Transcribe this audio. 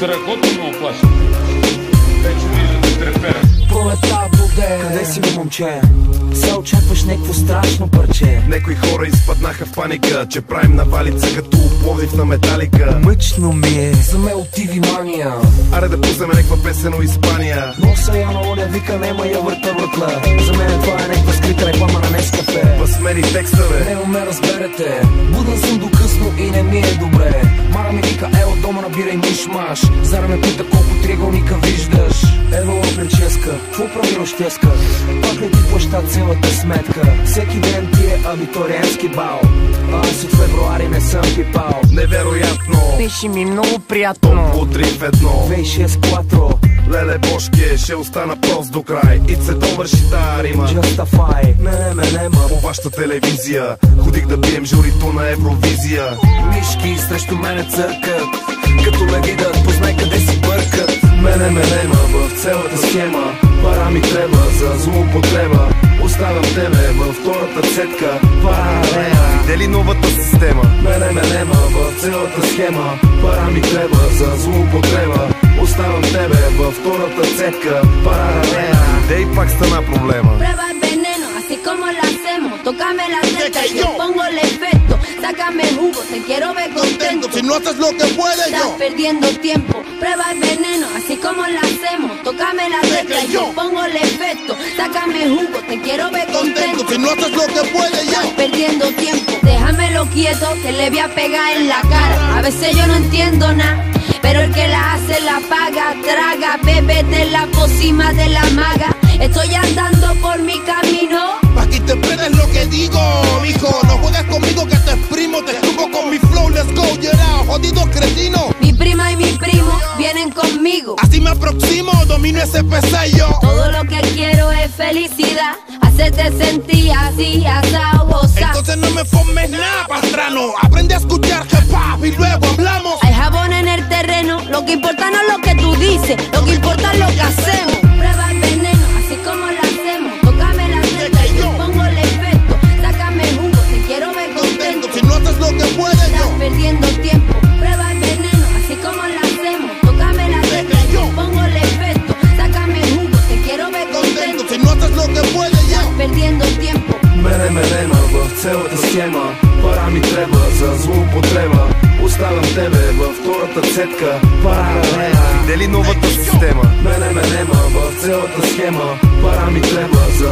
Страхотно ме оплаши. Вече виждате трепера. Пролета буде. Къде си, бе, момче? Се очакваш някакво страшно парче. Некои хора изпаднаха в паника, че правим навалица като Пловдив на Металика. Мъчно ми е, за мелтиви мания. Аре да пуснем някаква песен от Испания. Носа я на оня, вика, нема я върта вътла. За мен това е някаква скрита реклама на Нескафе. Възмени текста, бе. Не ме разберете, буден съм до късно и не ми е добре. Мара ми вика, ела дома набирай миш-маш. Зара ме пита колко триъгълника виждаш. Ева прическа, какво прави рощеска? Пак ли ти плаща цялата сметка? Всеки ден ти е абитуриентски бал. Аз от февруари не съм пипал. Невероятно. Пиши ми много приятно. Топло 3 в 1 2-6 4. Леле бошке, ще остана прост до край. И цветом върши тая рима. Justify, мене нема. По вашата телевизия ходих да бием журито на Евровизия. Мишки срещу мене църкат, като ме видят, познай къде си бъркат. Мене нема в цялата схема. Пара ми трябва за злоупотреба. Оставям тебе във втората цетка. Паралела. Видели новата система? Мене нема в цялата схема. Пара ми трябва за злоупотреба. Ostavам тебе във втората цетка. Паралела. Де и пак стана проблема. Prueba el veneno, así como lo hacemos. Tócame la cerca y te pongo el efecto. Sácame jugo, te quiero ver contento. Si no haces lo que puedes, Estás perdiendo tiempo. Prueba el veneno, así como lo hacemos. Tócame la cerca y te pongo el efecto. Sácame jugo, te quiero ver contento. Si no haces lo que puedes, Estás perdiendo tiempo. Déjamelo quieto, que le voy a pegar en la cara. A veces yo no entiendo nada, pero el que la hace la paga. Traga, bébete la pócima de la maga. Estoy andando por mi camino. pa' que interpretes lo que digo, mijo. No juegues conmigo que te exprimo. Te escupo con mi flow, let's go, yeah, jodido cretino. Mi prima y mi primo vienen conmigo. Así me aproximo, domino ese pesello. Todo lo que quiero es felicidad. Hacerte sentir así, asao, gozar. Entonces no me formes nada, pastrano. Aprende a escuchar hip hop y luego hablamos. Hay jabón en el terreno. Lo que importa no es lo que tú dices, lo que importa es lo que hacemos. Prueba el veneno, así como lo hacemos. Tócame la cerca y te pongo el efecto. Sácame jugo, te quiero ver contento. Si no haces lo que puedes, Estás perdiendo tiempo. Prueba el veneno, así como lo hacemos. Tócame la cerca y te pongo el efecto. Sácame jugo, te quiero ver contento. Si no haces lo que puedes, Estás perdiendo tiempo. Мене нема в цялата схема. Пара ми трябва за злоупотреба. Оставям тебе във втората цетка. Паралела. Видели новата система? Мене нема в цялата схема. Пара ми трябва за